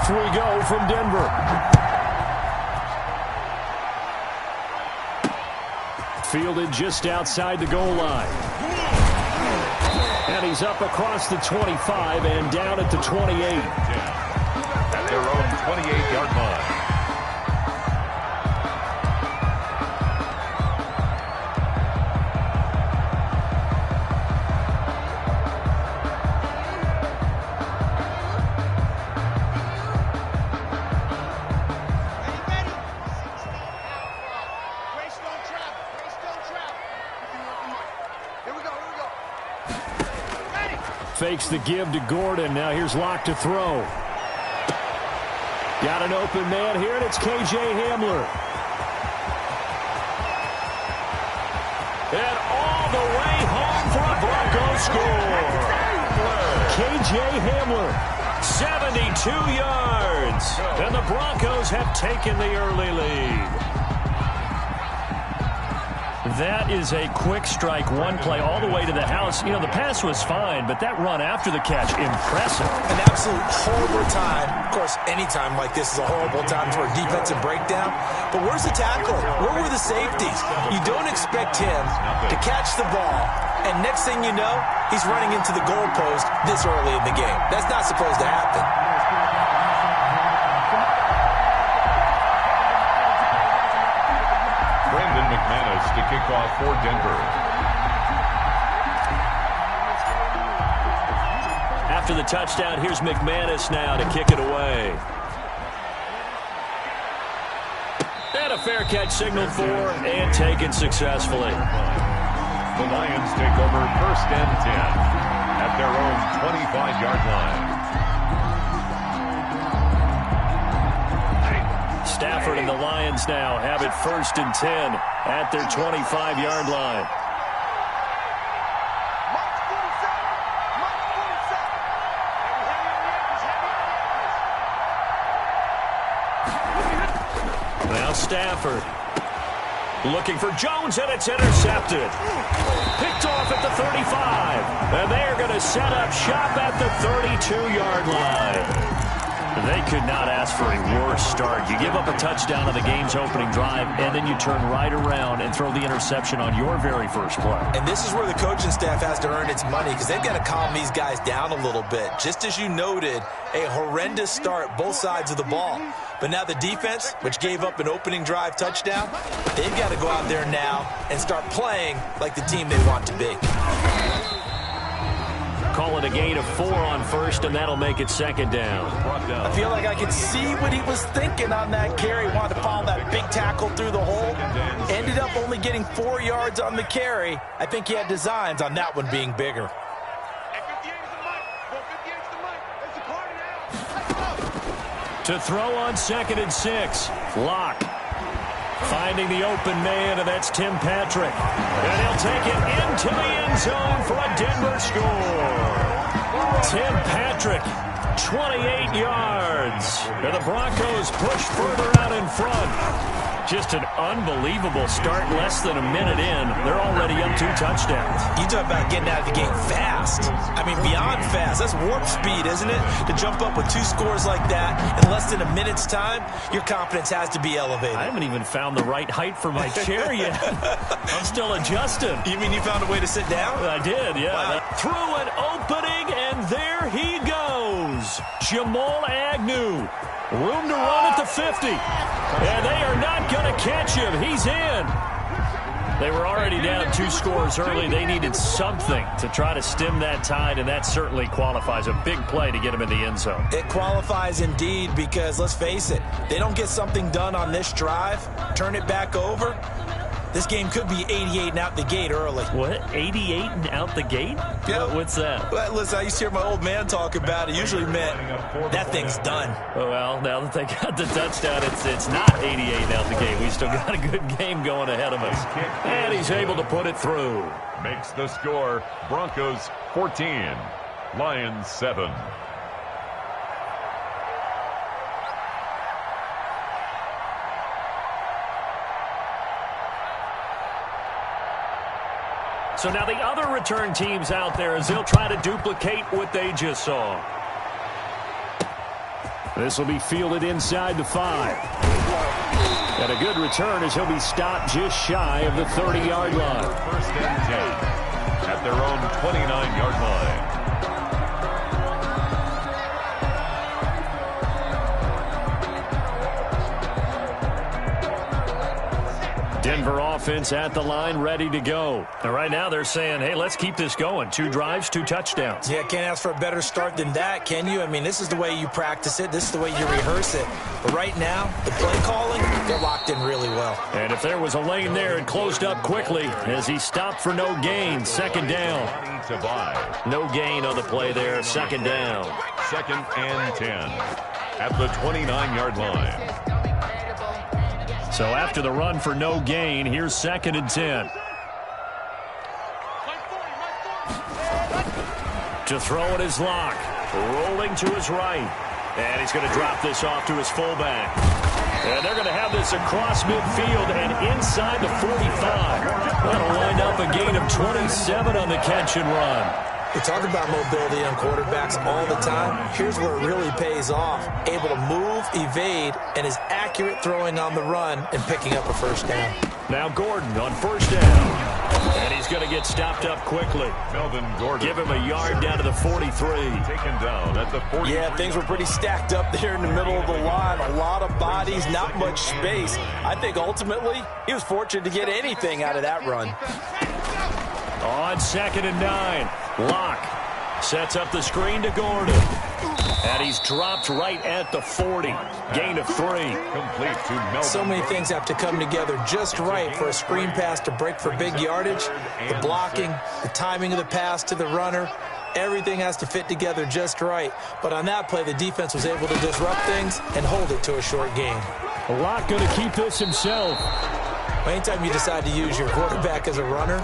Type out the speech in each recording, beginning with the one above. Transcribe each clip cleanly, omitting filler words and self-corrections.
Off we go from Denver. Fielded just outside the goal line. And he's up across the 25 and down at the 28. At their own 28-yard line. Fakes the give to Gordon. Now here's Locke to throw. Got an open man here, and it's K.J. Hamler. And all the way home for a Broncos score. K.J. Hamler, 72 yards. And the Broncos have taken the early lead. That is a quick strike, one play all the way to the house. You know, the pass was fine, but that run after the catch, impressive. An absolute horrible time. Of course, any time like this is a horrible time for a defensive breakdown. But where's the tackler? Where were the safeties? You don't expect him to catch the ball, and next thing you know, he's running into the goalpost this early in the game. That's not supposed to happen. To kick off for Denver. After the touchdown, here's McManus now to kick it away. And a fair catch signaled for and taken successfully. The Lions take over 1st and 10 at their own 25-yard line. Stafford and the Lions now have it 1st and 10 at their 25-yard line. Now Stafford looking for Jones, and it's intercepted. Picked off at the 35. And they're going to set up shop at the 32-yard line. They could not ask for a worse start. You give up a touchdown on the game's opening drive, and then you turn right around and throw the interception on your very first play. And this is where the coaching staff has to earn its money, because they've got to calm these guys down a little bit. Just as you noted, a horrendous start, both sides of the ball. But now the defense, which gave up an opening drive touchdown, they've got to go out there now and start playing like the team they want to be. Call it a gain of 4 on 1st, and that'll make it 2nd down. I feel like I could see what he was thinking on that carry. Wanted to follow that big tackle through the hole. Ended up only getting 4 yards on the carry. I think he had designs on that one being bigger. To throw on 2nd and 6. Locke finding the open man, and that's Tim Patrick. And he'll take it into the end zone for a Denver score. Tim Patrick, 28 yards. And the Broncos push further out in front. Just an unbelievable start. Less than a minute in, they're already up 2 touchdowns. You talk about getting out of the gate fast. I mean, beyond fast. That's warp speed, isn't it? To jump up with 2 scores like that in less than a minute's time, your confidence has to be elevated. I haven't even found the right height for my chair yet. I'm still adjusting. You mean you found a way to sit down? I did, yeah. Wow. Through an opening, and there he goes. Jamal Agnew. Room to run at the 50. And they are not going to catch him. He's in. They were already down 2 scores early. They needed something to try to stem that tide, and that certainly qualifies. A big play to get him in the end zone. It qualifies indeed, because let's face it, they don't get something done on this drive, turn it back over, this game could be 88 and out the gate early. What? 88 and out the gate? Yeah. What's that? Well, listen, I used to hear my old man talk about it. Usually meant that thing's done. Oh, well, now that they got the touchdown, it's not 88 and out the gate. We still got a good game going ahead of us. And he's able to put it through. Makes the score Broncos 14, Lions 7. So now the other return teams out there as they'll try to duplicate what they just saw. This will be fielded inside the 5. And a good return as he'll be stopped just shy of the 30-yard line. First and 10 at their own 29-yard line. Denver offense at the line, ready to go. And right now they're saying, hey, let's keep this going. 2 drives, 2 touchdowns. Yeah, can't ask for a better start than that, can you? I mean, this is the way you practice it. This is the way you rehearse it. But right now, the play calling, they're locked in really well. And if there was a lane there, it closed up quickly as he stopped for no gain. Second down. No gain on the play there. Second down. Second and 10 at the 29-yard line. So after the run for no gain, here's second and 10. To throw it is Locke. Rolling to his right. And he's going to drop this off to his fullback. And they're going to have this across midfield and inside the 45. That'll wind up a gain of 27 on the catch and run. We talk about mobility on quarterbacks all the time. Here's where it really pays off. Able to move, evade, and is accurate throwing on the run and picking up a first down. Now Gordon on first down. And he's going to get stopped up quickly. Melvin Gordon. Give him a yard down to the 43. Taken down at the 43. Yeah, things were pretty stacked up there in the middle of the line. A lot of bodies, not much space. I think ultimately he was fortunate to get anything out of that run. On second and 9. Locke sets up the screen to Gordon. And he's dropped right at the 40. Gain of 3. Complete to Melvin. So many things have to come together just right for a screen pass to break for big yardage. The blocking, the timing of the pass to the runner, everything has to fit together just right. But on that play, the defense was able to disrupt things and hold it to a short gain. Locke going to keep this himself. Anytime you decide to use your quarterback as a runner,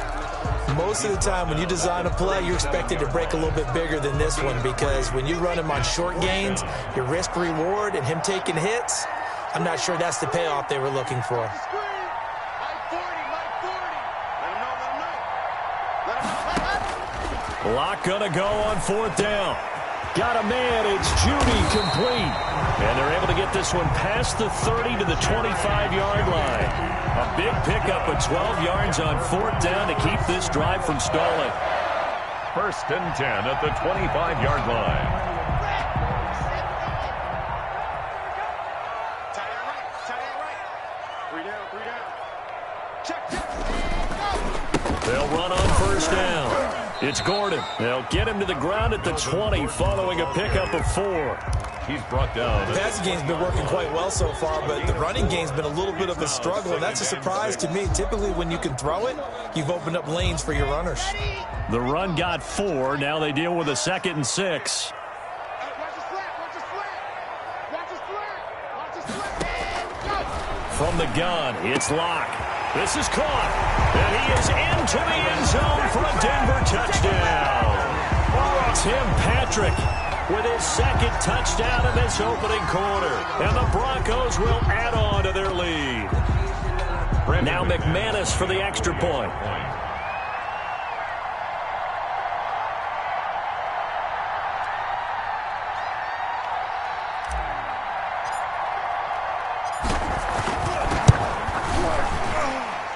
most of the time when you design a play, you're expected to break a little bit bigger than this one, because when you run him on short gains, your risk reward and him taking hits, I'm not sure that's the payoff they were looking for. Locke gonna go on fourth down. Got a man, it's Judy, complete. And they're able to get this one past the 30 to the 25-yard line. A big pickup of 12 yards on fourth down to keep this drive from stalling. First and 10 at the 25-yard line. They'll run on first down. It's Gordon. They'll get him to the ground at the 20 following a pickup of 4. He's brought down. The passing game's been working quite well so far, but the running game's been a little bit of a struggle, and that's a surprise to me. Typically, when you can throw it, you've opened up lanes for your runners. The run got 4. Now they deal with a second and 6. From the gun, it's Locke. This is caught, and he is into the end zone for a Denver touchdown. Tim Patrick with his second touchdown in this opening quarter, and the Broncos will add on to their lead. Now McManus for the extra point.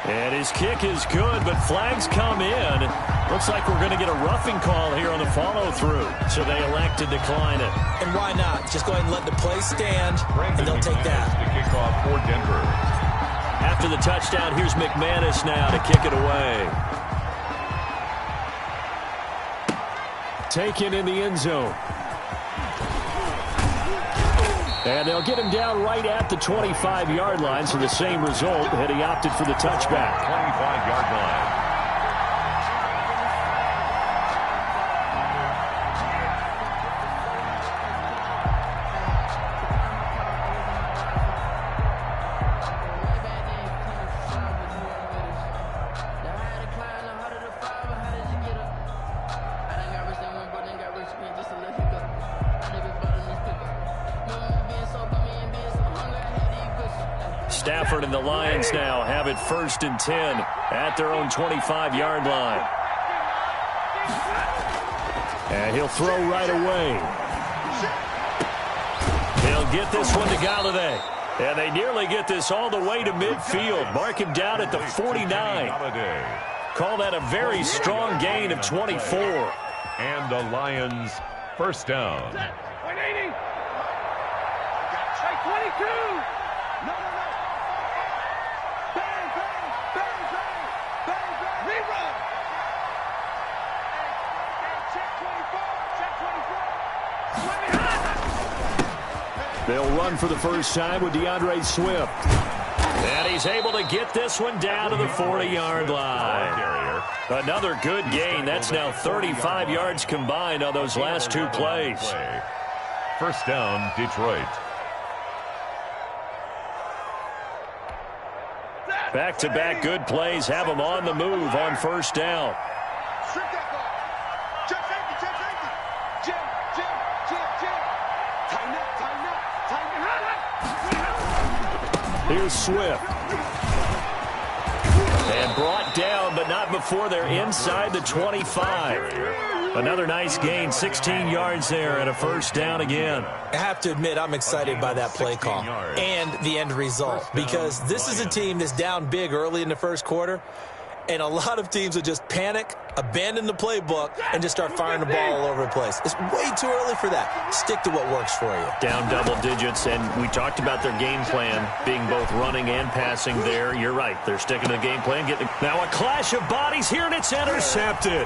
And his kick is good, but flags come in. Looks like we're going to get a roughing call here on the follow-through. So they elect to decline it. And why not? Just go ahead and let the play stand, and they'll take that. The kickoff for Denver. After the touchdown, here's McManus now to kick it away. Taken in the end zone. And they'll get him down right at the 25-yard line, so the same result had he opted for the touchback. 25-yard line. Stafford and the Lions now have it 1st and 10 at their own 25-yard line. And he'll throw right away. He'll get this one to Galladay. And they nearly get this all the way to midfield. Mark him down at the 49. Call that a very strong gain of 24. And the Lions first down. 22. No. Bang. Rerun. Check 24. They'll run for the first time with DeAndre Swift. And he's able to get this one down to the 40-yard line. Another good gain. That's now 35 yards combined on those last two plays. First down, Detroit. Back-to-back good plays have them on the move on first down. Here's Swift. And brought down, but not before they're inside the 25. Another nice gain, 16 yards there and a first down again. I have to admit, I'm excited by that play call and the end result, because this is a team that's down big early in the first quarter, and a lot of teams will just panic, abandon the playbook, and just start firing the ball all over the place. It's way too early for that. Stick to what works for you. Down double digits, and we talked about their game plan being both running and passing there. You're right. They're sticking to the game plan. Now a clash of bodies here, and it's intercepted.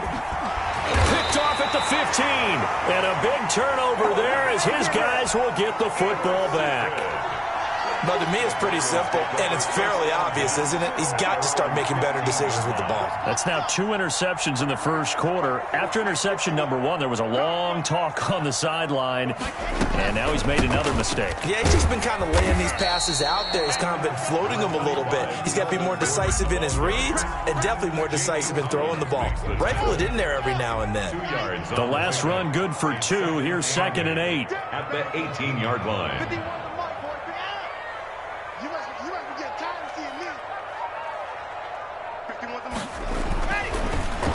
Picked off at the 15. And a big turnover there as his guys will get the football back. But to me, it's pretty simple, and it's fairly obvious, isn't it? He's got to start making better decisions with the ball. That's now 2 interceptions in the first quarter. After interception number 1, there was a long talk on the sideline, and now he's made another mistake. Yeah, he's just been kind of laying these passes out there. He's kind of been floating them a little bit. He's got to be more decisive in his reads and definitely more decisive in throwing the ball. Rifle it in there every now and then. The last run good for 2. Here's 2nd and 8. At the 18-yard line.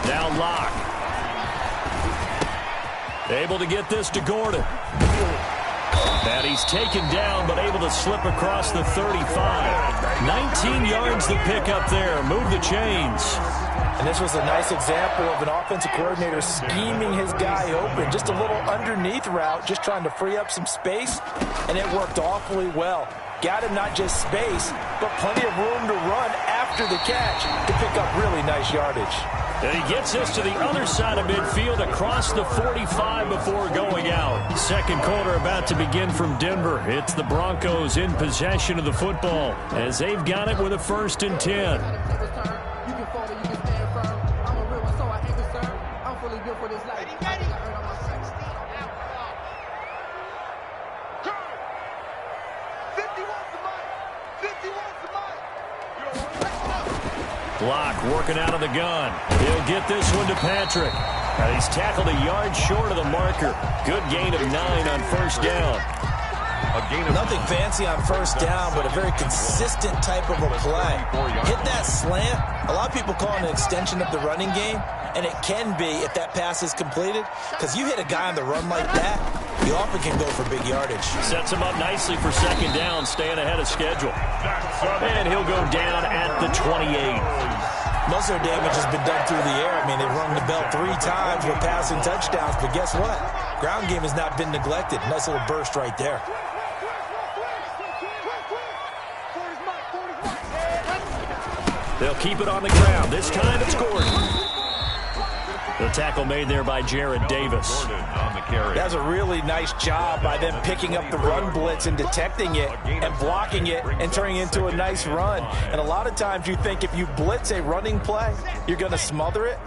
Now Locke. Able to get this to Gordon. And he's taken down, but able to slip across the 35. 19 yards to pick up there. Move the chains. And this was a nice example of an offensive coordinator scheming his guy open. Just a little underneath route, just trying to free up some space, and it worked awfully well. Got him not just space, but plenty of room to run after the catch to pick up really nice yardage. And he gets this to the other side of midfield across the 45 before going out. Second quarter about to begin from Denver. It's the Broncos in possession of the football as they've got it with a 1st and 10. Block working out of the gun. He'll get this one to Patrick. And he's tackled a yard short of the marker. Good gain of 9 on first down. Nothing fancy on first down, but a very consistent type of a play. Hit that slant. A lot of people call it an extension of the running game, and it can be if that pass is completed, because you hit a guy on the run like that, you often can go for big yardage. Sets him up nicely for 2nd down, staying ahead of schedule. And he'll go down at the 28. Most of their damage has been done through the air. I mean, they've rung the bell 3 times with passing touchdowns, but guess what? Ground game has not been neglected. Nice little burst right there. They'll keep it on the ground. This time it's Gordon. The tackle made there by Jared Davis. That was a really nice job by them picking up the run blitz and detecting it and blocking it and turning it into a nice run. And a lot of times you think if you blitz a running play, you're going to smother it.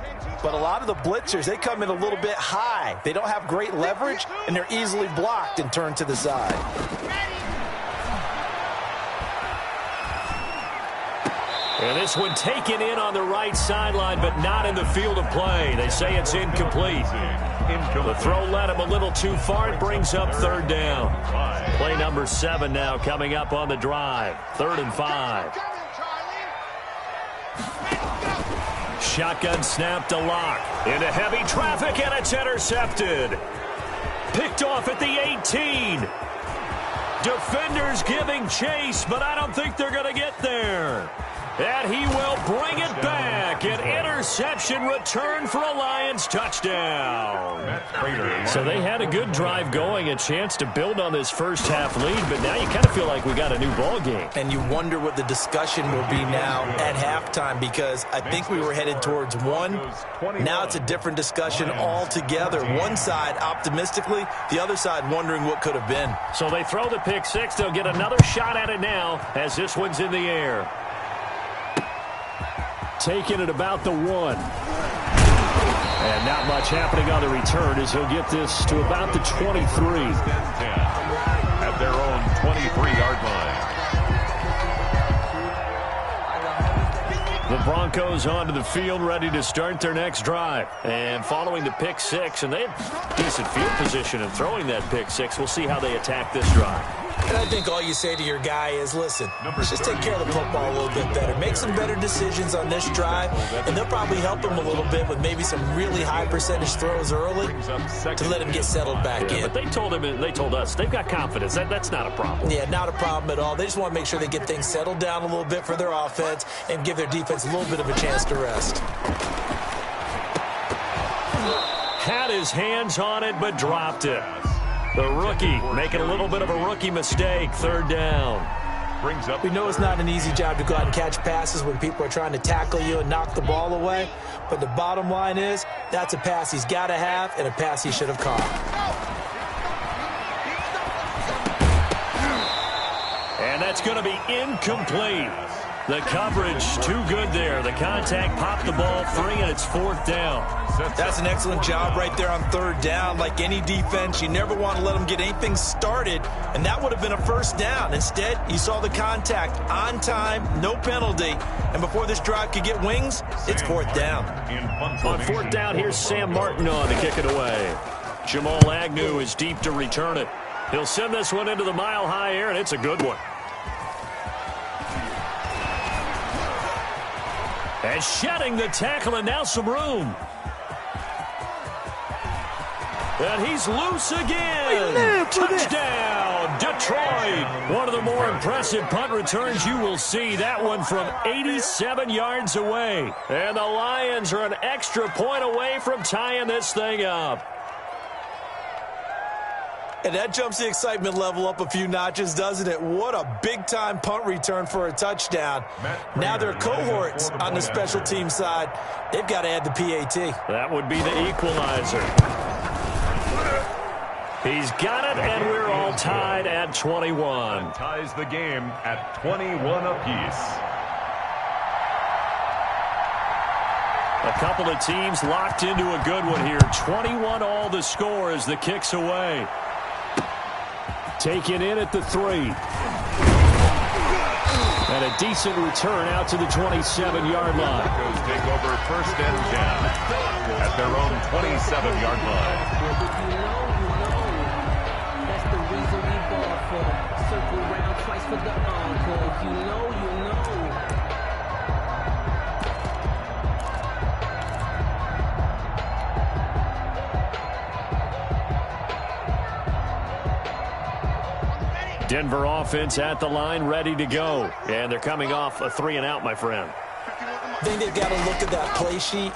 But a lot of the blitzers, they come in a little bit high. They don't have great leverage, and they're easily blocked and turned to the side. And this one taken in on the right sideline, but not in the field of play. They say it's incomplete. The throw led him a little too far. It brings up 3rd down. Play number 7 now coming up on the drive. 3rd and 5. Shotgun snap to Locke. Into heavy traffic, and it's intercepted. Picked off at the 18. Defenders giving chase, but I don't think they're going to get there. And he will bring it back. An interception return for a Lions touchdown. So they had a good drive going, a chance to build on this first half lead, but now you kind of feel like we got a new ball game. And you wonder what the discussion will be now at halftime, because I think we were headed towards one. Now it's a different discussion altogether. One side optimistically, the other side wondering what could have been. So they throw the pick six. They'll get another shot at it now as this one's in the air. Taking it about the 1. And not much happening on the return as he'll get this to about the 23. At their own 23-yard line. The Broncos onto the field, ready to start their next drive. And following the pick six, and they have decent field position in throwing that pick six. We'll see how they attack this drive. And I think all you say to your guy is, listen, let's just take care of the football a little bit better. Make some better decisions on this drive, and they'll probably help him a little bit with maybe some really high percentage throws early to let him get settled back in. But they told us, they've got confidence. That's not a problem. Yeah, not a problem at all. They just want to make sure they get things settled down a little bit for their offense and give their defense a little bit of a chance to rest. Had his hands on it, but dropped it. The rookie making a little bit of a rookie mistake, third down. We know it's not an easy job to go out and catch passes when people are trying to tackle you and knock the ball away. But the bottom line is, that's a pass he's got to have and a pass he should have caught. And that's going to be incomplete. The coverage too good there. The contact popped the ball free, and it's fourth down. That's an excellent job right there on third down. Like any defense, you never want to let them get anything started, and that would have been a first down. Instead, you saw the contact on time, no penalty, and before this drive could get wings, it's fourth down. On fourth down, here's Sam Martin on to kick it away. Jamal Agnew is deep to return it. He'll send this one into the mile-high air, and it's a good one. And shedding the tackle, and now some room. And he's loose again. Touchdown, Detroit. One of the more impressive punt returns you will see. That one from 87 yards away. And the Lions are an extra point away from tying this thing up. And that jumps the excitement level up a few notches, doesn't it? What a big-time punt return for a touchdown. Now their cohorts on the special team side, they've got to add the PAT. That would be the equalizer. He's got it, and we're all tied at 21. Ties the game at 21 apiece. A couple of teams locked into a good one here. 21 all the score as the kick's away. Taken in at the 3. And a decent return out to the 27-yard line. Broncos take over first and 10 at their own 27-yard line. That's the reason we bought for. Circle round twice for the encore. If you know, you know. Denver offense at the line, ready to go. And they're coming off a 3-and-out, my friend. I think they've got to look at that play sheet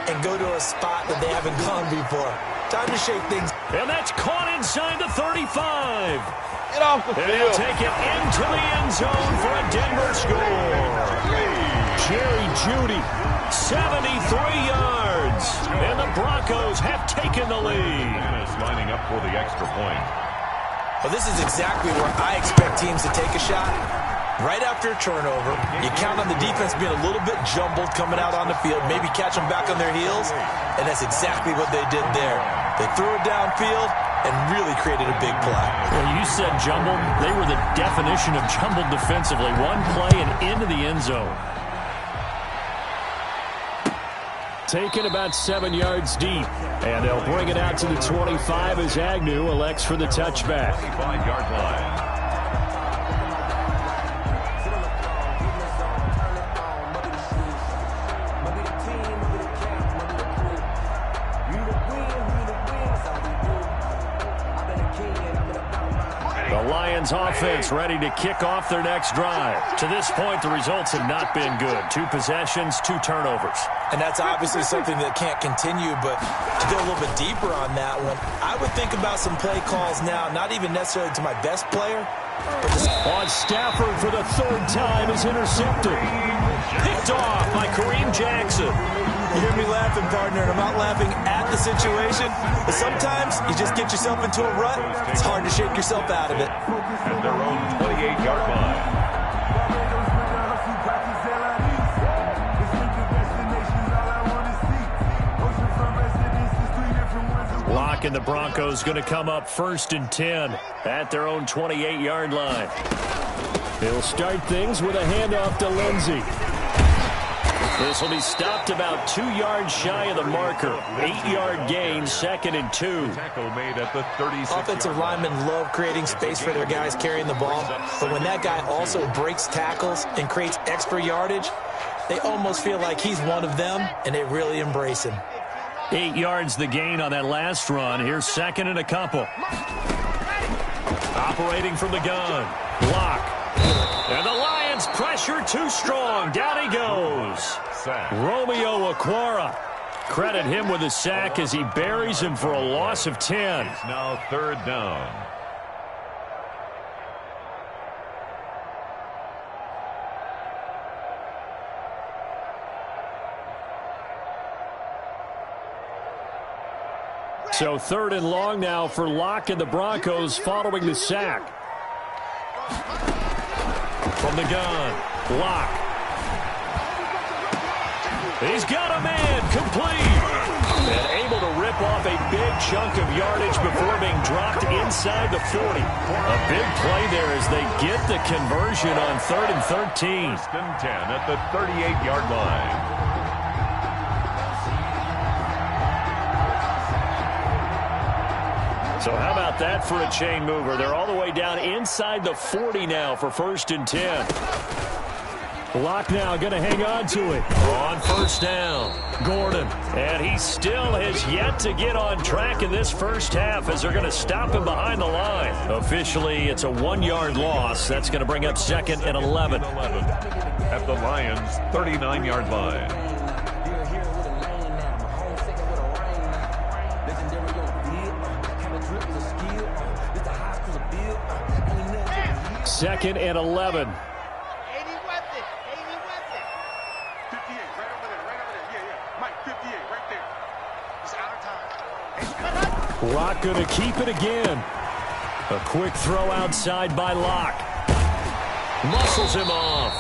and go to a spot that they haven't gone before. Time to shake things. And that's caught inside the 35. Get off the And field. they'll take it into the end zone for a Denver score. Jerry Jeudy, 73 yards. And the Broncos have taken the lead. Dennis lining up for the extra point. Well, this is exactly where I expect teams to take a shot. Right after a turnover, you count on the defense being a little bit jumbled coming out on the field, maybe catch them back on their heels, and that's exactly what they did there. They threw it downfield and really created a big play. Well, you said jumbled. They were the definition of jumbled defensively. One play and into the end zone. Taken about 7 yards deep. And they'll bring it out to the 25 as Agnew elects for the touchback. 25-yard line. The Lions offense ready to kick off their next drive. To this point, the results have not been good. 2 possessions, 2 turnovers. And that's obviously something that can't continue, but to go a little bit deeper on that one, I would think about some play calls now, not even necessarily to my best player, but just on Stafford for the 3rd time is intercepted. Picked off by Kareem Jackson. You hear me laughing, partner, and I'm not laughing at the situation, but sometimes you just get yourself into a rut. It's hard to shake yourself out of it. At their own 28-yard line. Locke and the Broncos going to come up 1st and 10 at their own 28-yard line. He'll start things with a handoff to Lindsey. This will be stopped about 2 yards shy of the marker. 8-yard gain, 2nd and 2. Tackle made at the 36. Offensive linemen love creating space for their guys carrying the ball, but when that guy also breaks tackles and creates extra yardage, they almost feel like he's one of them, and they really embrace him. 8 yards the gain on that last run. Here's 2nd and a couple. Operating from the gun. Block. And the Lions pressure too strong. Down he goes. Sack. Romeo Okwara. Credit him with a sack as he buries him for a loss of 10. It's now 3rd down. So 3rd and long now for Locke and the Broncos following the sack. From the gun, Locke. He's got a man, complete. And able to rip off a big chunk of yardage before being dropped inside the 40. A big play there as they get the conversion on 3rd and 13. 1st and 10 at the 38-yard line. So how about that for a chain mover? They're all the way down inside the 40 now for 1st and 10. Locke now going to hang on to it. On 1st down, Gordon. And he still has yet to get on track in this first half as they're going to stop him behind the line. Officially, it's a 1-yard loss. That's going to bring up 2nd and 11. At the Lions' 39-yard line. 2nd and 11. 80 weapon. 58, right over there. Yeah. Mike, 58, right there. It's out of time. Locke going to keep it again. A quick throw outside by Locke. Muscles him off.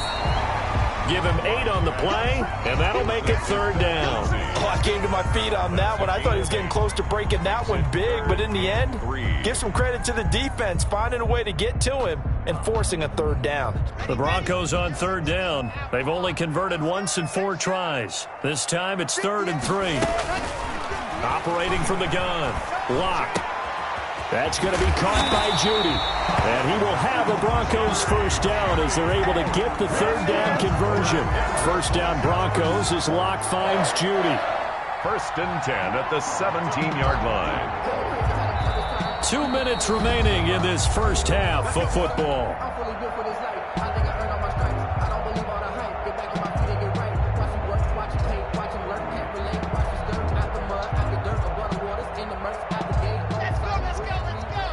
Give him 8 on the play, and that'll make it 3rd down. Oh, I came to my feet on that one. I thought he was getting close to breaking that one big, but in the end, give some credit to the defense, finding a way to get to him and forcing a 3rd down. The Broncos on 3rd down. They've only converted once in 4 tries. This time it's 3rd and 3. Operating from the gun. Locke. That's going to be caught by Judy. And he will have the Broncos 1st down as they're able to get the 3rd down conversion. 1st down Broncos as Locke finds Judy. 1st and 10 at the 17-yard line. 2 minutes remaining in this first half of football.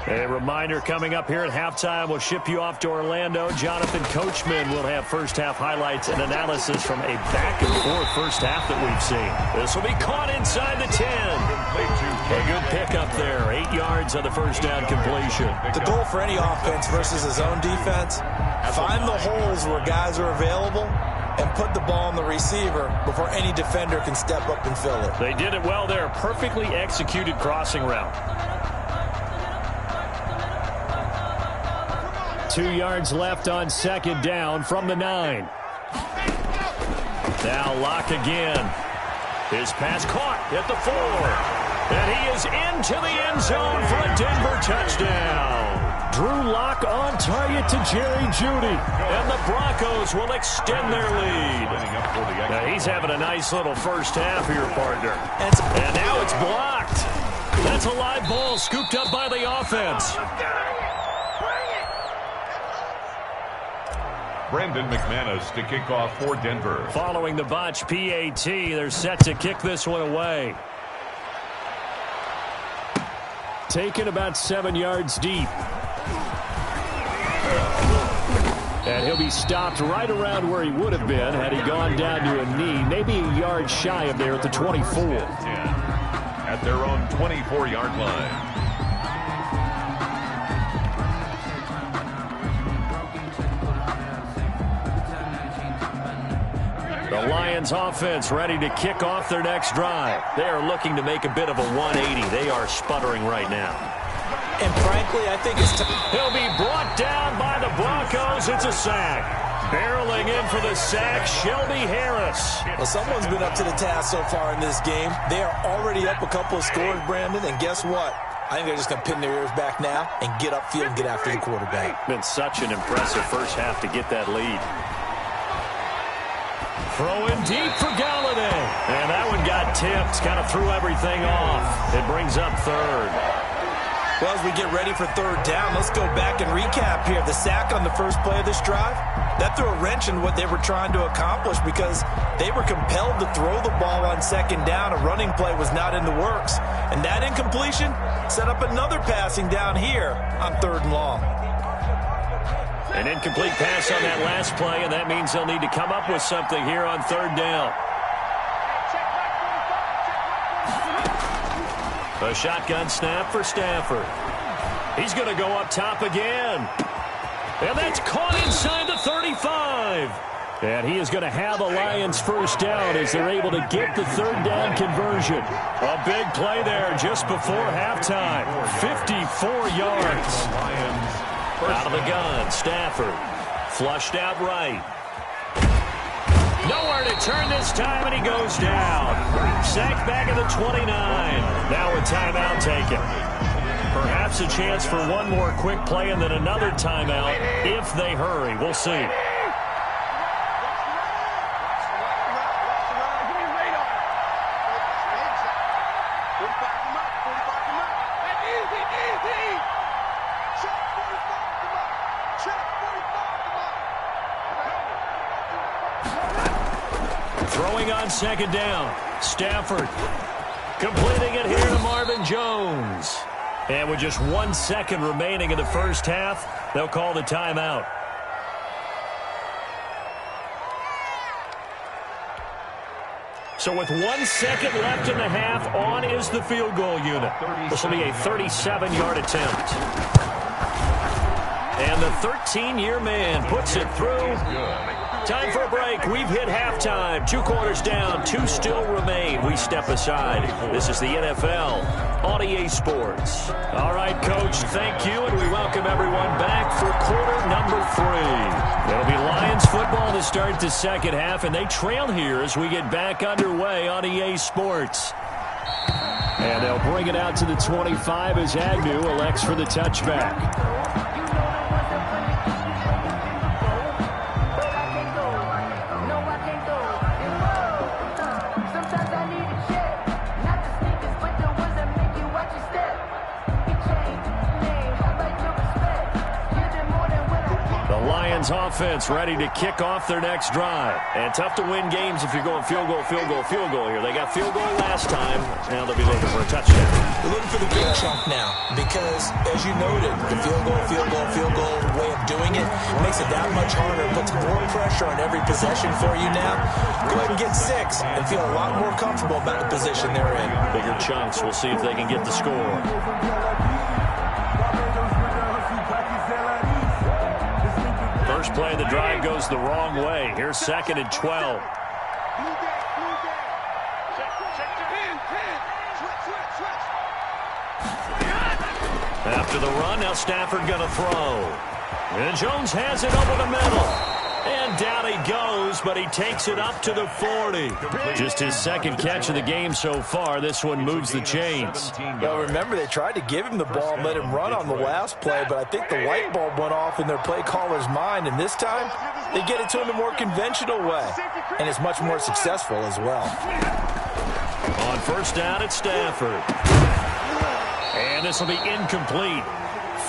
A reminder coming up here at halftime. We'll ship you off to Orlando. Jonathan Coachman will have first half highlights and analysis from a back-and-forth first half that we've seen. This will be caught inside the 10. A good pickup there. 8 yards on the 1st down completion. The goal for any offense versus his own defense, find the holes where guys are available and put the ball on the receiver before any defender can step up and fill it. They did it well there. Perfectly executed crossing route. 2 yards left on 2nd down from the 9. Now Locke again. His pass caught at the 4. And he is into the end zone for a Denver touchdown. Drew Locke on target to Jerry Jeudy. And the Broncos will extend their lead. Now he's having a nice little first half here, partner. And now it's blocked. That's a live ball scooped up by the offense. Brandon McManus to kick off for Denver. Following the botch PAT, they're set to kick this one away. Taken about 7 yards deep. And he'll be stopped right around where he would have been had he gone down to a knee, maybe a yard shy of there at the 24. At their own 24-yard line. The Lions offense ready to kick off their next drive. They are looking to make a bit of a 180. They are sputtering right now. And frankly, I think it's time. He'll be brought down by the Broncos. It's a sack. Barreling in for the sack, Shelby Harris. Well, someone's been up to the task so far in this game. They are already up a couple of scores, Brandon, and guess what? I think they're just going to pin their ears back now and get upfield and get after the quarterback. Been such an impressive first half to get that lead. Throwing deep for Galladay. And that one got tipped, kind of threw everything off. It brings up third. Well, as we get ready for third down, let's go back and recap here. The sack on the first play of this drive, that threw a wrench in what they were trying to accomplish because they were compelled to throw the ball on second down. A running play was not in the works. And that incompletion set up another passing down here on third and long. An incomplete pass on that last play, and that means they'll need to come up with something here on third down. A shotgun snap for Stafford. He's going to go up top again. And that's caught inside the 35. And he is going to have a Lions first down as they're able to get the third down conversion. A big play there just before halftime. 54 yards. Out of the gun, Stafford. Flushed out right. Nowhere to turn this time, and he goes down. Sacked back at the 29. Now a timeout taken. Perhaps a chance for one more quick play and then another timeout if they hurry. We'll see. Throwing on second down. Stafford completing it here to Marvin Jones. And with just 1 second remaining in the first half, they'll call the timeout. So with 1 second left in the half, on is the field goal unit. This will be a 37-yard attempt. And the 13-year man puts it through. Time for a break. We've hit halftime. 2 quarters down. 2 still remain. We step aside. This is the NFL on EA Sports. All right, Coach, thank you, and we welcome everyone back for quarter number 3. It'll be Lions football to start the second half, and they trail here as we get back underway on EA Sports. And they'll bring it out to the 25 as Agnew elects for the touchback. Offense ready to kick off their next drive. And tough to win games if you're going field goal here. They got field goal last time. Now they'll be looking for a touchdown. They're looking for the big chunk now because, as you noted, the field goal way of doing it makes it that much harder. Puts more pressure on every possession for you now. Go ahead and get 6 and feel a lot more comfortable about the position they're in. Bigger chunks. We'll see if they can get the score. First play of the drive goes the wrong way. Here's 2nd and 12. After the run, now Stafford going to throw. And Jones has it over the middle. And down he goes, but he takes it up to the 40. Just his 2nd catch of the game so far. This one moves the chains. Well, remember, they tried to give him the ball and let him run on the last play, but I think the light bulb went off in their play caller's mind, and this time they get it to him a more conventional way, and it's much more successful as well. On first down, it's Stafford. And this will be incomplete.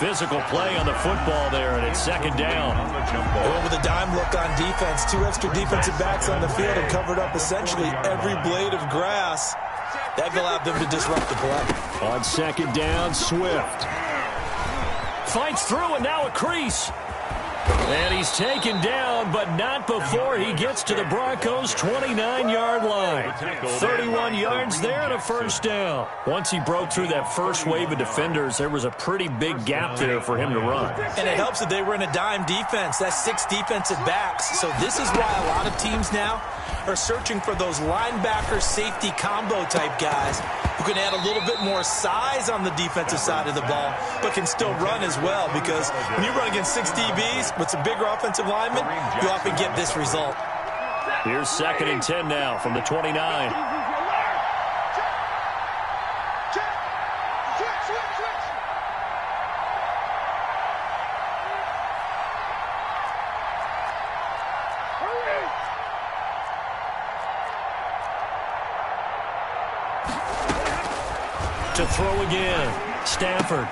physical play on the football there, and it's second down. Well, with a dime look on defense, 2 extra defensive backs on the field and covered up essentially every blade of grass. That allowed them to disrupt the play. On second down, Swift fights through, and now a crease. And he's taken down, but not before he gets to the Broncos' 29-yard line. 31 yards there and a first down. Once he broke through that first wave of defenders, there was a pretty big gap there for him to run. And it helps that they were in a dime defense. That's 6 defensive backs. So this is why a lot of teams now are searching for those linebacker safety combo type guys who can add a little bit more size on the defensive side of the ball, but can still run as well, because when you run against 6 DBs with some bigger offensive linemen, you often get this result. Here's second and 10 now from the 29. To throw again, Stafford.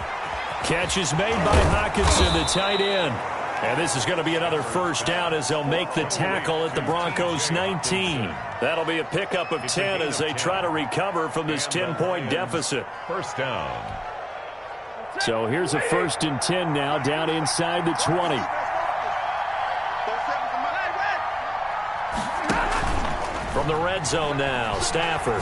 Catch is made by Hockenson, the tight end. And this is going to be another first down as they'll make the tackle at the Broncos' 19. That'll be a pickup of 10 as they try to recover from this 10-point deficit. First down. So here's a first and 10 now, down inside the 20. From the red zone now, Stafford.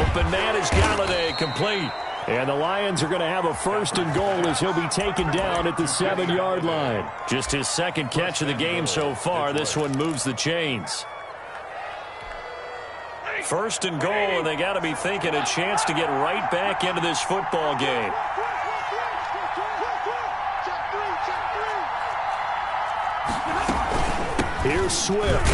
Open man is Galladay, complete. And the Lions are going to have a first and goal as he'll be taken down at the 7-yard line. Just his second catch of the game so far. This one moves the chains. First and goal, and they got to be thinking a chance to get right back into this football game. Here's Swift.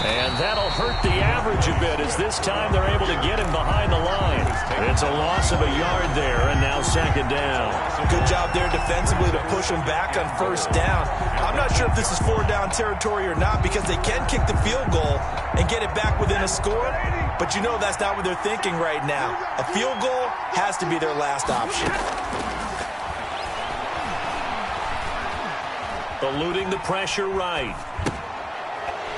And that'll hurt the average a bit as this time they're able to get him behind the line. It's a loss of a yard there, and now second down. Good job there defensively to push him back on first down. I'm not sure if this is 4-down territory or not, because they can kick the field goal and get it back within a score. But you know that's not what they're thinking right now. A field goal has to be their last option. Eluding the pressure right.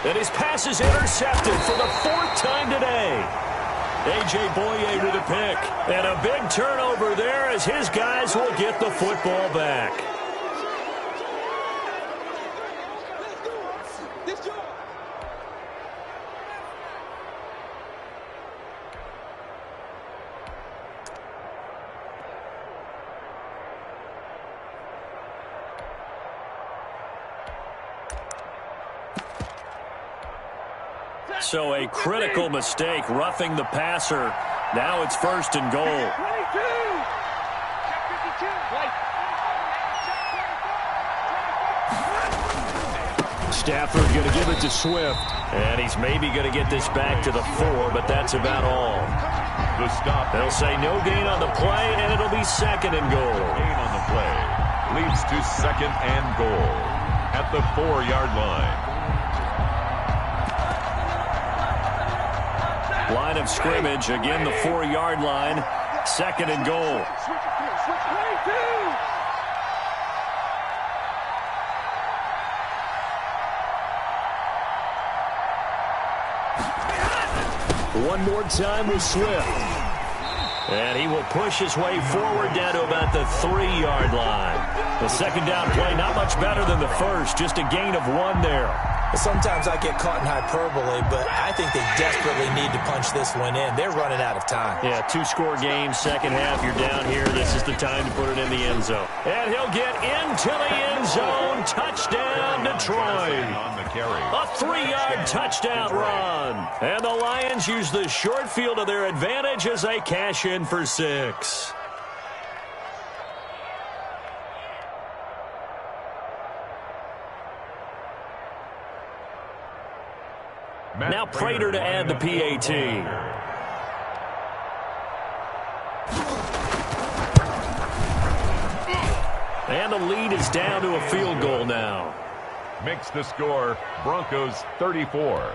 And his pass is intercepted for the 4th time today. A.J. Boye with a pick. And a big turnover there as his guys will get the football back. So a critical mistake, roughing the passer. Now it's first and goal. Stafford going to give it to Swift. And he's maybe going to get this back to the 4, but that's about all. The stop. They'll say no gain on the play, and it'll be second and goal. Gain on the play leads to second and goal at the 4-yard line. Line of scrimmage, again the 4-yard line, second and goal. One more time with Swift. And he will push his way forward down to about the 3-yard line. The second down play, not much better than the first, just a gain of 1 there. Sometimes I get caught in hyperbole, but I think they desperately need to punch this one in. They're running out of time. Yeah, 2-score game, second half. You're down here. This is the time to put it in the end zone. And he'll get into the end zone. Touchdown, Detroit. A 3-yard touchdown run. And the Lions use the short field to their advantage as they cash in for 6. Now Prater to add the PAT. And the lead is down to a field goal now. Makes the score Broncos 34,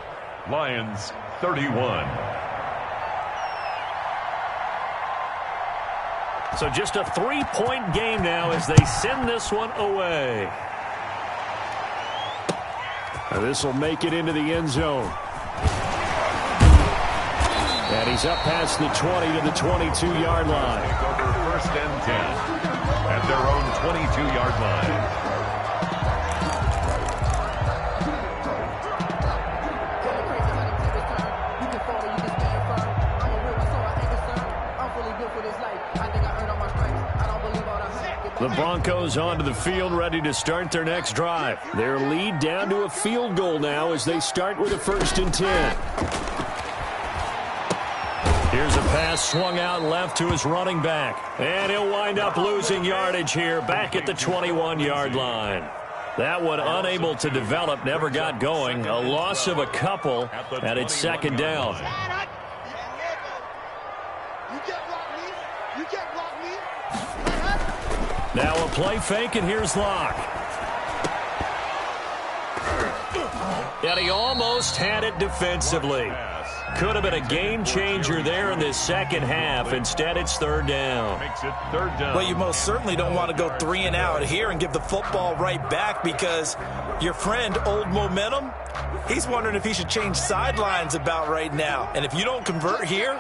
Lions 31. So just a 3-point game now as they send this one away. This will make it into the end zone. And he's up past the 20 to the 22-yard line. Over first and 10 at their own 22-yard line. The Broncos onto the field, ready to start their next drive. Their lead down to a field goal now as they start with a 1st and 10. Here's a pass swung out left to his running back. And he'll wind up losing yardage here back at the 21-yard line. That one unable to develop, never got going. A loss of a couple, and it's 2nd down. Now a play fake, and here's Locke. And he almost had it defensively. Could have been a game changer there in this second half. Instead, it's 3rd down. Makes it 3rd down. Well, you most certainly don't want to go 3 and out here and give the football right back, because your friend, Old Momentum, he's wondering if he should change sidelines about right now. And if you don't convert here,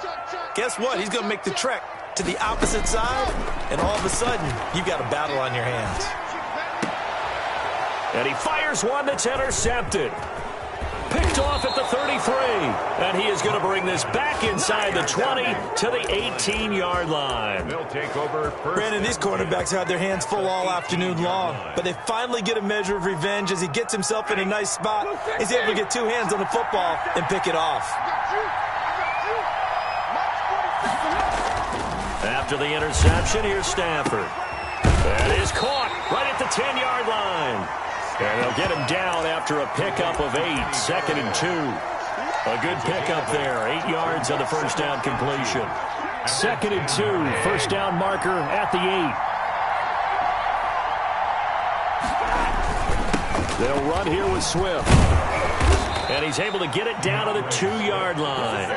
guess what? He's going to make the trek to the opposite side, and all of a sudden, you've got a battle on your hands. And he fires one that's intercepted. Picked off at the 33. And he is going to bring this back inside the 20 to the 18-yard line. They'll take over first. Brandon, these cornerbacks had their hands full all afternoon long, but they finally get a measure of revenge as he gets himself in a nice spot. He's able to get 2 hands on the football and pick it off. After the interception, here's Stafford. That is caught right at the 10-yard line. And they'll get him down after a pickup of 8, 2nd and 2. A good pickup there, 8 yards on the first down completion. 2nd and 2, first down marker at the 8. They'll run here with Swift. And he's able to get it down to the 2-yard line.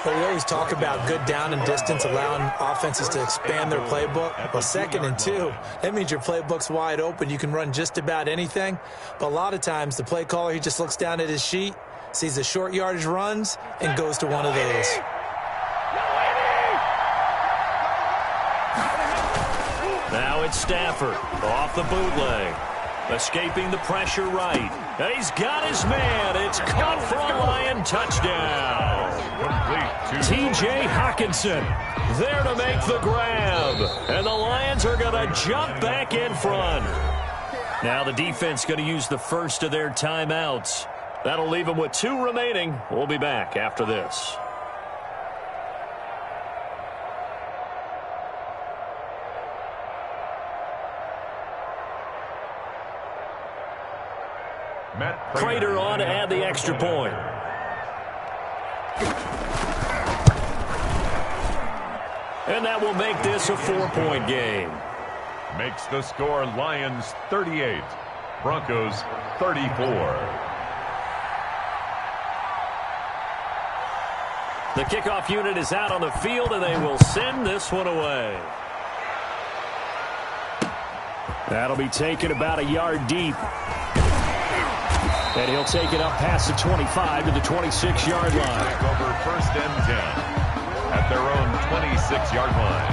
Well, we always talk about good down and distance, allowing offenses to expand their playbook. Well, 2nd and 2, that means your playbook's wide open. You can run just about anything. But a lot of times, the play caller, he just looks down at his sheet, sees the short yardage runs, and goes to one of those. Now it's Stafford off the bootleg. Escaping the pressure right. And he's got his man. It's caught for a Lion touchdown. T.J. Hawkinson there to make the grab. And the Lions are going to jump back in front. Now the defense going to use the first of their timeouts. That'll leave them with 2 remaining. We'll be back after this. Prater on to add the extra point. And that will make this a 4-point game. Makes the score Lions 38, Broncos 34. The kickoff unit is out on the field, and they will send this one away. That'll be taken about a yard deep. And he'll take it up past the 25 to the 26-yard line. Back over first and 10 at their own 26-yard line.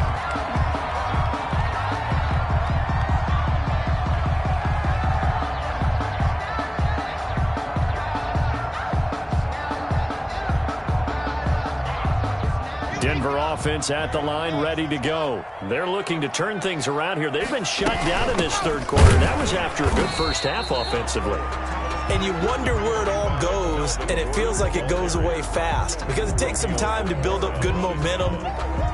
Denver offense at the line, ready to go. They're looking to turn things around here. They've been shut down in this 3rd quarter. That was after a good first half offensively. And you wonder where it all goes, and it feels like it goes away fast because it takes some time to build up good momentum,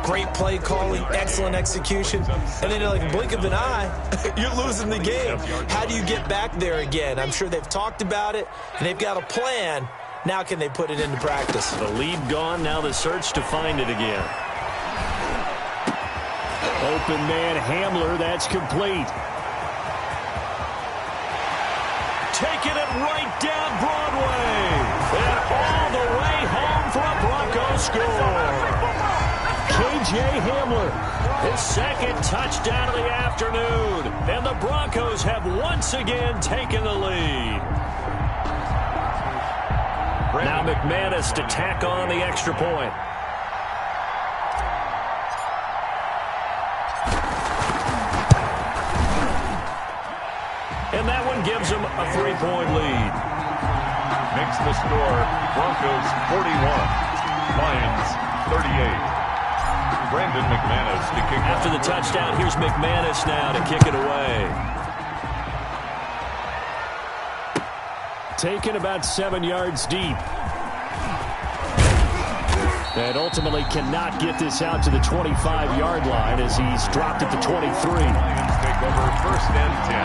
great play calling, excellent execution, and then like a blink of an eye, you're losing the game. How do you get back there again? I'm sure they've talked about it, and they've got a plan. Now can they put it into practice? The lead gone, now the search to find it again. Open man Hamler, that's complete. Taking it right down Broadway. And all the way home for a Broncos score. K.J. Hamler. His second touchdown of the afternoon. And the Broncos have once again taken the lead. Now McManus to tack on the extra point. And that one gives them a 3-point lead. Makes the score Broncos 41, Lions 38. Brandon McManus to kick After the touchdown, here's McManus now to kick it away. Taken about 7 yards deep. And ultimately cannot get this out to the 25-yard line as he's dropped at the 23. Lions take over first and 10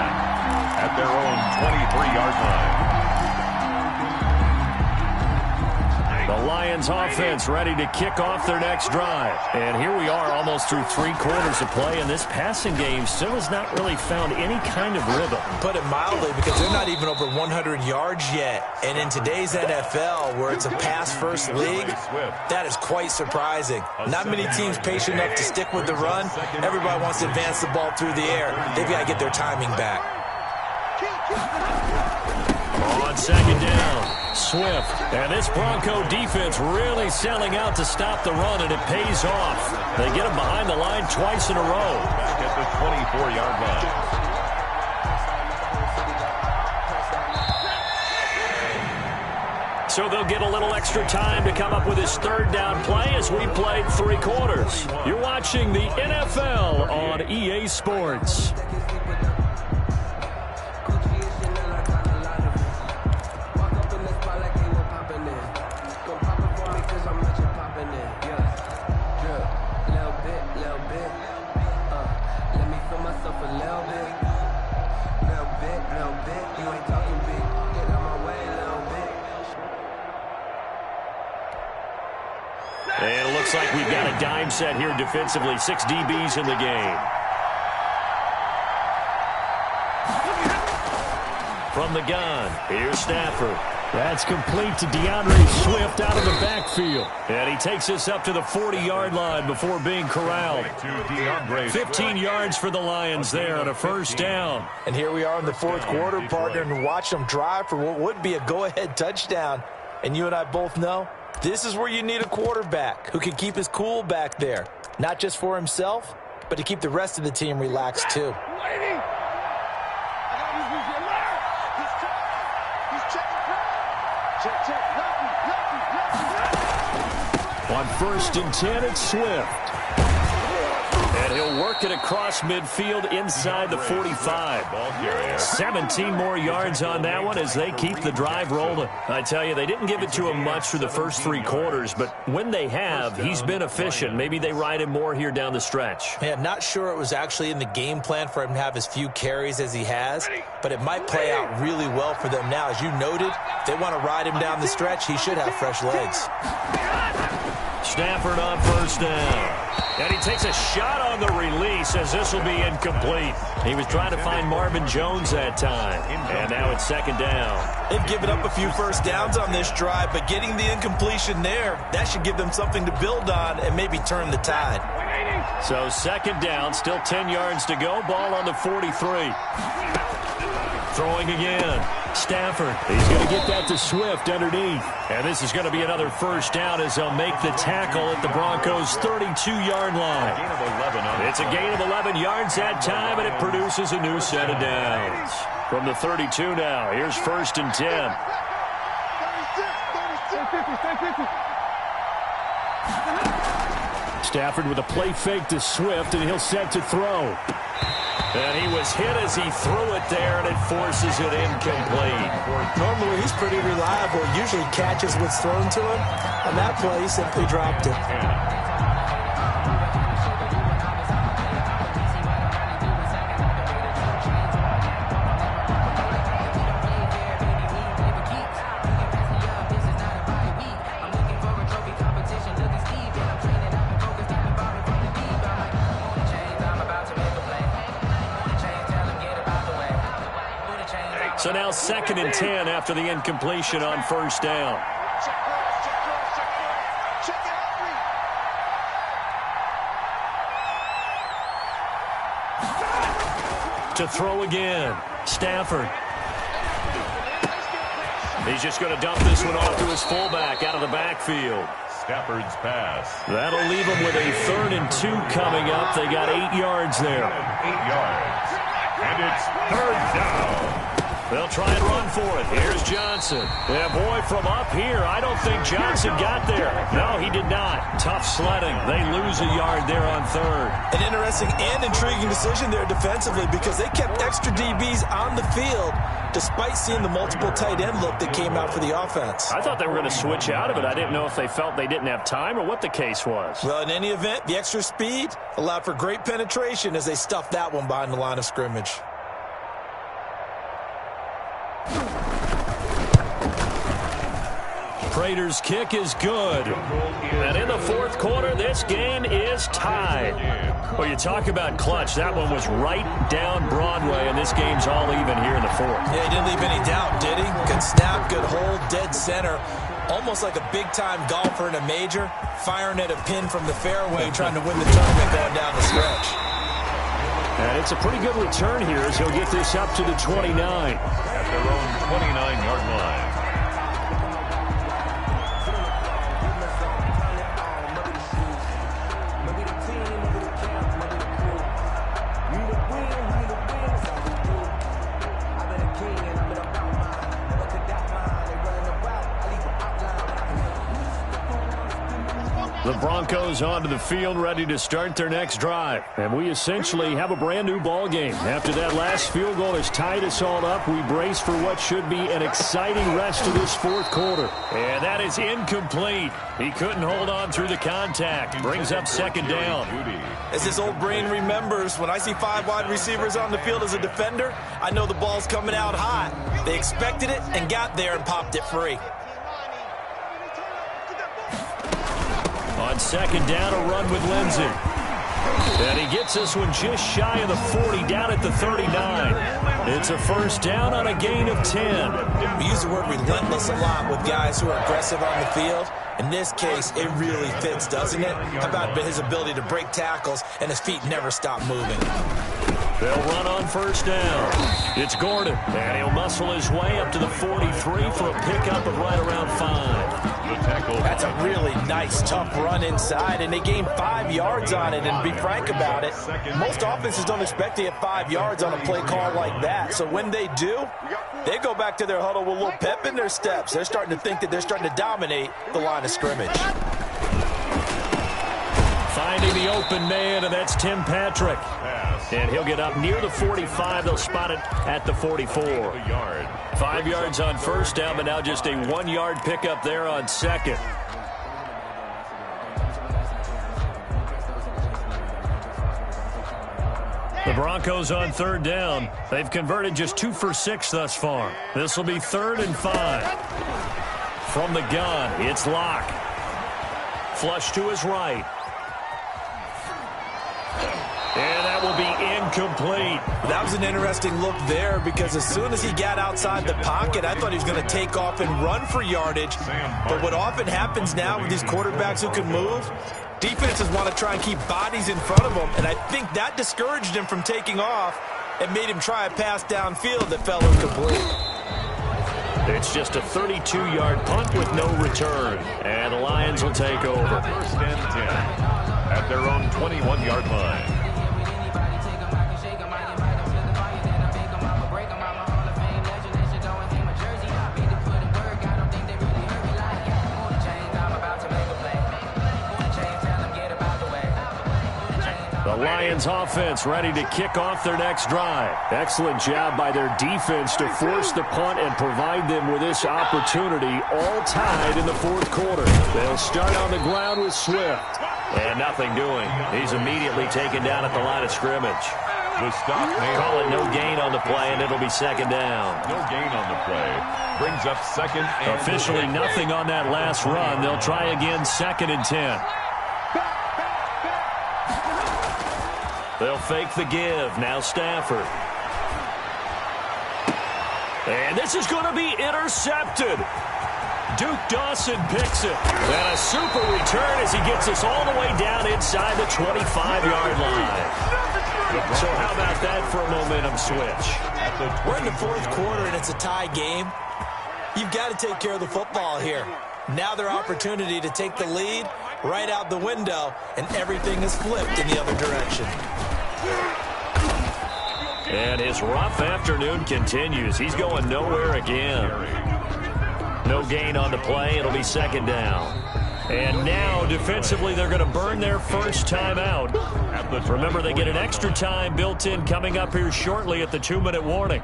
at their own 23-yard line. The Lions offense ready to kick off their next drive. And here we are almost through 3 quarters of play, and this passing game still has not really found any kind of rhythm. Put it mildly, because they're not even over 100 yards yet. And in today's NFL, where it's a pass-first league, that is quite surprising. Not many teams patient enough to stick with the run. Everybody wants to advance the ball through the air. They've got to get their timing back. On second down, Swift. And this Bronco defense really selling out to stop the run, and it pays off. They get him behind the line twice in a row. Back at the 24-yard line. So they'll get a little extra time to come up with his third down play as we played 3 quarters. You're watching the NFL on EA Sports. And it looks like we've got a dime set here defensively. 6 DBs in the game. From the gun, here's Stafford. That's complete to DeAndre Swift out of the backfield. And he takes us up to the 40-yard line before being corralled. 15 yards for the Lions there on a first down. And here we are in the 4th quarter, partner, and watch them drive for what would be a go-ahead touchdown. And you and I both know this is where you need a quarterback who can keep his cool back there. Not just for himself, but to keep the rest of the team relaxed too. On 1st and 10, it's Swift. And he'll work it across midfield inside the 45. 17 more yards on that one as they keep the drive rolling. I tell you, they didn't give it to him much for the first 3 quarters, but when they have, he's been efficient. Maybe they ride him more here down the stretch. Yeah, not sure it was actually in the game plan for him to have as few carries as he has, but it might play out really well for them now. As you noted, if they want to ride him down the stretch, he should have fresh legs. Stafford on first down. And he takes a shot on the release as this will be incomplete. He was trying to find Marvin Jones that time. And now it's second down. They've given up a few first downs on this drive, but getting the incompletion there, that should give them something to build on and maybe turn the tide. So second down, still 10 yards to go. Ball on the 43. Throwing again. Stafford. He's going to get that to Swift underneath. And this is going to be another first down as they'll make the tackle at the Broncos' 32-yard line. It's a gain of 11 yards that time, and it produces a new set of downs. From the 32 now, here's 1st and 10. Stafford with a play fake to Swift, and he'll set to throw. And he was hit as he threw it there, and it forces it incomplete. Normally, he's pretty reliable. Usually catches what's thrown to him. On that play, he simply dropped it. So now 2nd and 10 after the incompletion on first down. To throw again. Stafford. He's just going to dump this one off to his fullback out of the backfield. Stafford's pass. That'll leave them with a 3rd and 2 coming up. They got 8 yards there. 8 yards. And it's 3rd down. They'll try and run for it. Here's Johnson. Yeah, boy, from up here, I don't think Johnson got there. No, he did not. Tough sledding. They lose a yard there on 3rd. An interesting and intriguing decision there defensively because they kept extra DBs on the field despite seeing the multiple tight end look that came out for the offense. I thought they were going to switch out of it. I didn't know if they felt they didn't have time or what the case was. Well, in any event, the extra speed allowed for great penetration as they stuffed that one behind the line of scrimmage. Prater's kick is good. And in the 4th quarter, this game is tied. Well, you talk about clutch. That one was right down Broadway, and this game's all even here in the 4th. Yeah, he didn't leave any doubt, did he? Good snap, good hold, dead center. Almost like a big-time golfer in a major, firing at a pin from the fairway, trying to win the tournament going down the stretch. And it's a pretty good return here as he'll get this up to the 29. At their own 29-yard line. The Broncos onto the field, ready to start their next drive. And we essentially have a brand-new ball game. After that last field goal has tied us all up, we brace for what should be an exciting rest of this 4th quarter. And that is incomplete. He couldn't hold on through the contact. Brings up 2nd down. As this old brain remembers, when I see 5 wide receivers on the field as a defender, I know the ball's coming out hot. They expected it and got there and popped it free. On 2nd down, a run with Lindsey. And he gets this one just shy of the 40, down at the 39. It's a 1st down on a gain of 10. We use the word relentless a lot with guys who are aggressive on the field. In this case, it really fits, doesn't it? How about his ability to break tackles and his feet never stop moving? They'll run on 1st down. It's Gordon, and he'll muscle his way up to the 43 for a pickup of right around 5. That's a really nice, tough run inside, and they gained 5 yards on it. And to be frank about it, most offenses don't expect to get 5 yards on a play call like that. So when they do, they go back to their huddle with a little pep in their steps. They're starting to think that they're starting to dominate the line of scrimmage. Finding the open man, and that's Tim Patrick. And he'll get up near the 45. They'll spot it at the 44. 5 yards on 1st down, but now just a 1-yard pickup there on 2nd. The Broncos on 3rd down. They've converted just 2 for 6 thus far. This will be 3rd and 5. From the gun, it's Locke. Flush to his right. And that will be incomplete. That was an interesting look there because as soon as he got outside the pocket, I thought he was going to take off and run for yardage. But what often happens now with these quarterbacks who can move, defenses want to try and keep bodies in front of them, and I think that discouraged him from taking off and made him try a pass downfield that fell incomplete. It's just a 32-yard punt with no return, and the Lions will take over. 1st and 10 at their own 21-yard line. The Lions offense ready to kick off their next drive. Excellent job by their defense to force the punt and provide them with this opportunity, all tied in the 4th quarter. They'll start on the ground with Swift. And nothing doing. He's immediately taken down at the line of scrimmage. The stop made. Call it no gain on the play, and it'll be 2nd down. No gain on the play. Brings up 2nd and Officially nothing on that last run. They'll try again 2nd and 10. They'll fake the give. Now Stafford. And this is going to be intercepted. Duke Dawson picks it. And a super return as he gets us all the way down inside the 25-yard line. So how like that for a momentum switch. We're in the fourth quarter, and it's a tie game. You've got to take care of the football here. Now their opportunity to take the lead right out the window, and everything is flipped in the other direction. And his rough afternoon continues. He's going nowhere again. No gain on the play. It'll be second down. And now, defensively, they're going to burn their first timeout. Remember, they get an extra time built in coming up here shortly at the 2-minute warning.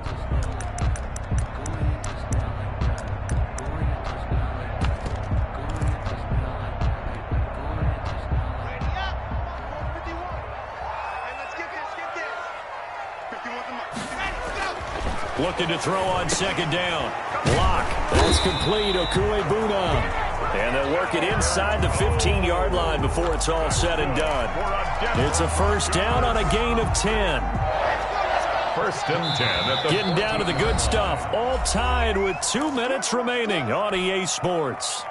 Looking to throw on second down. Block. That's complete. Okuebuna. And they'll work it inside the 15-yard line before it's all said and done. It's a first down on a gain of 10. First and 10. Getting down to the good stuff. All tied with 2 minutes remaining on EA Sports.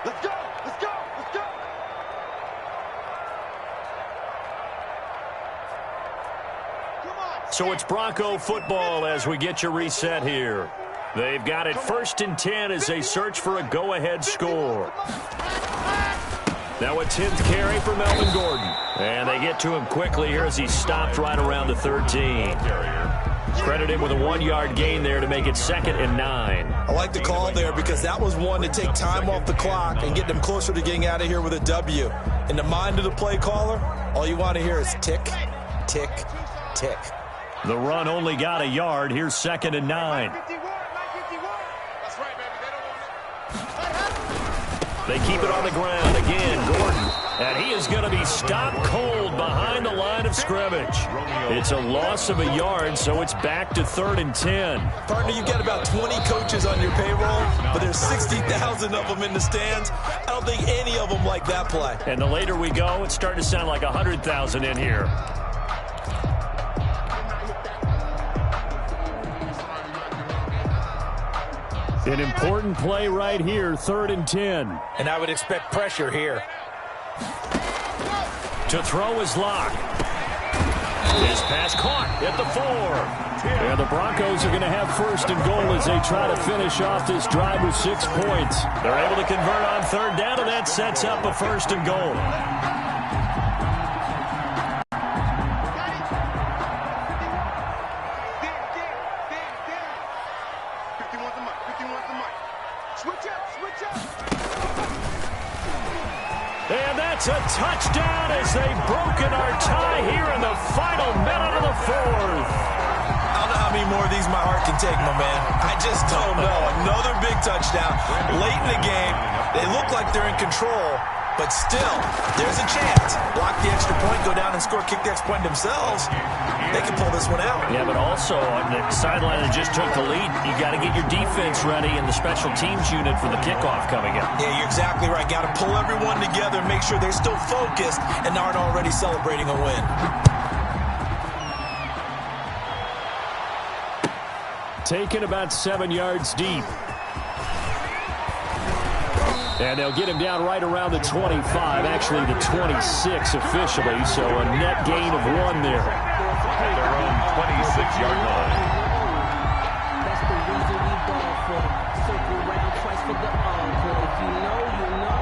Let's go! Let's go! Let's go! Come on! So it's Bronco football as we get you reset here. They've got it first and 10 as they search for a go-ahead score. Now a 10th carry for Melvin Gordon. And they get to him quickly here as he stopped right around the 13. Credit him with a 1-yard gain there to make it 2nd and 9. I like the call there because that was one to take time off the clock and get them closer to getting out of here with a W. In the mind of the play caller, all you want to hear is tick, tick, tick. The run only got a yard. Here's 2nd and 9. They keep it on the ground again, Gordon. And he is going to be stopped cold behind the line of scrimmage. It's a loss of a yard, so it's back to 3rd and 10. Partner, you've got about 20 coaches on your payroll, but there's 60,000 of them in the stands. I don't think any of them like that play. And the later we go, it's starting to sound like 100,000 in here. An important play right here, 3rd and 10. And I would expect pressure here. To throw is Locke. His pass caught at the 4. And the Broncos are going to have 1st and goal as they try to finish off this drive with 6 points. They're able to convert on 3rd down, and that sets up a 1st and goal. And that's a touchdown as they've broken our tie here in the final minute of the 4th. I don't know how many more of these my heart can take, my man. I just don't know. Another big touchdown late in the game. They look like they're in control, but still, there's a chance. Block the extra point, go down and score, kick the extra point themselves. They can pull this one out. Yeah, but also on the sideline that just took the lead, you got to get your defense ready and the special teams unit for the kickoff coming up. Yeah, you're exactly right. Got to pull everyone together and make sure they're still focused and aren't already celebrating a win. Taken about 7 yards deep. And they'll get him down right around the 25, actually the 26 officially, so a net gain of 1 there. At their own 26-yard line. That's the reason we ball for them. Circle round twice for the encore. If you know, you know.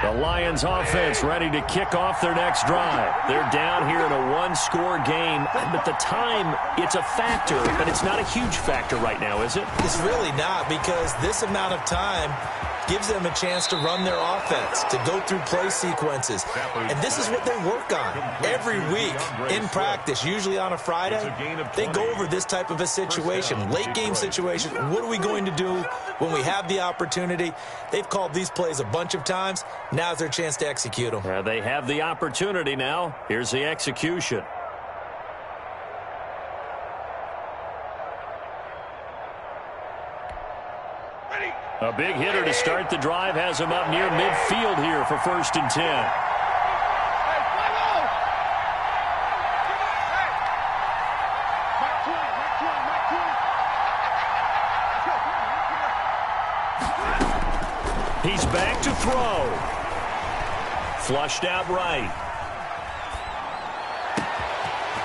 The Lions offense ready to kick off their next drive. They're down here in a 1-score game, but the time, it's a factor, but it's not a huge factor right now, is it? It's really not, because this amount of time gives them a chance to run their offense, to go through play sequences. And this is what they work on every week in practice, usually on a Friday. They go over this type of a situation, late game situation. What are we going to do when we have the opportunity? They've called these plays a bunch of times. Now's their chance to execute them. They have the opportunity now. Here's the execution. A big hitter to start the drive has him up near midfield here for 1st and 10. He's back to throw. Flushed out right.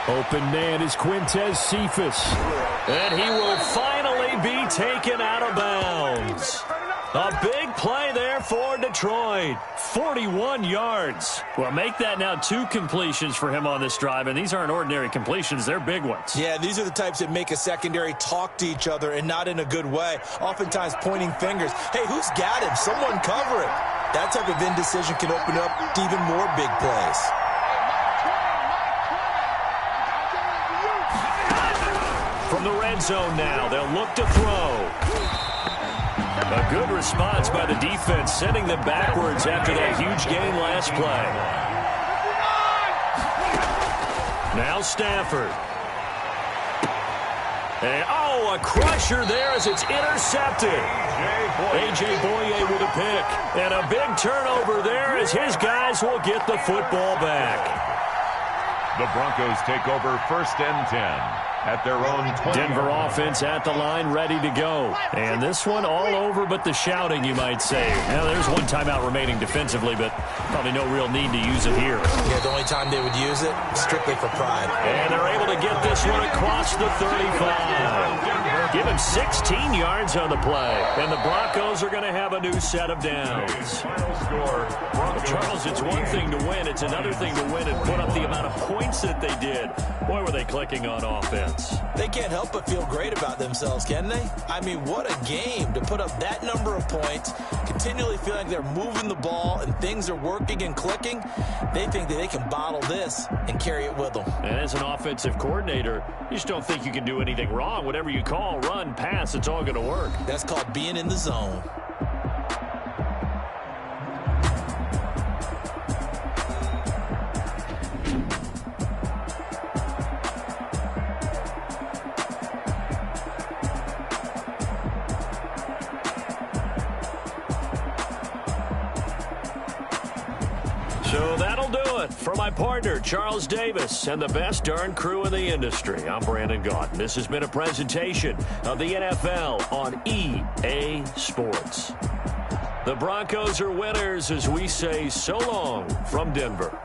Open man is Quintez Cephas. And he will finally be taken out of bounds. A big play there for Detroit. 41 yards. Well, make that now 2 completions for him on this drive, and these aren't ordinary completions. They're big ones. Yeah, these are the types that make a secondary talk to each other and not in a good way. Oftentimes pointing fingers. Hey, who's got him? Someone cover it. That type of indecision can open up to even more big plays. From the red zone now, they'll look to throw. A good response by the defense, sending them backwards after that huge gain last play. Now Stafford. And, a crusher there as it's intercepted. A.J. Boye with a pick. And a big turnover there as his guys will get the football back. The Broncos take over 1st and 10. At their own 20. Denver offense at the line, ready to go. And this one all over but the shouting, you might say. Now, there's one timeout remaining defensively, but probably no real need to use it here. Yeah, the only time they would use it, strictly for pride. And they're able to get this one across the 35. Give him 16 yards on the play. And the Broncos are going to have a new set of downs. Well, Charles, it's one thing to win. It's another thing to win and put up the amount of points that they did. Boy, were they clicking on offense. They can't help but feel great about themselves, can they? I mean, what a game to put up that number of points, continually feeling like they're moving the ball and things are working and clicking. They think that they can bottle this and carry it with them. And as an offensive coordinator, you just don't think you can do anything wrong. Whatever you call, run, pass, it's all going to work. That's called being in the zone. So that'll do it for my partner, Charles Davis, and the best darn crew in the industry. I'm Brandon Gaudin. This has been a presentation of the NFL on EA Sports. The Broncos are winners as we say so long from Denver.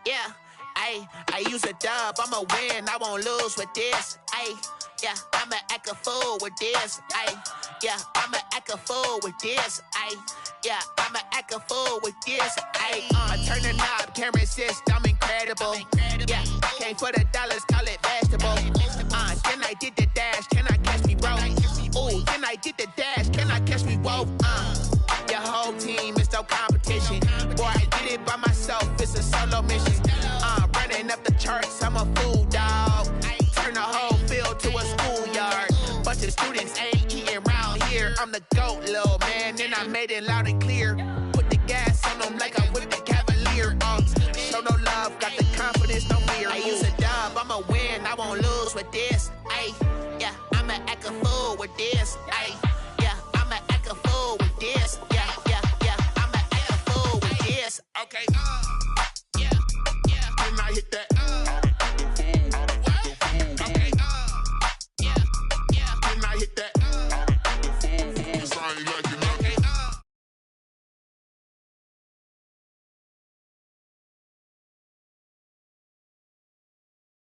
Yeah, I use a dub, I'ma win, I won't lose with this. Yeah, I'ma act a fool with this. Yeah, I'ma act a fool with this. Yeah, I'ma act a fool with this. I turn the knob, can't resist, I'm incredible. Yeah, came for the dollars, call it vegetable. Then I did the dash, can I catch me, bro? Ooh, then I did the dash, can I catch me, whoa? Your whole team is no competition. Boy, I did it by myself, it's a solo mission. Running up the charts, I'm a fool, dog. Turn the whole field to a schoolyard. Bunch of students ain't eating round here. I'm the GOAT, little man, and I made it loud and clear. Put the gas on them like I'm with the Cavalier. Show no love, got the confidence, no fear. I use a dub, I'ma win, I won't lose with this.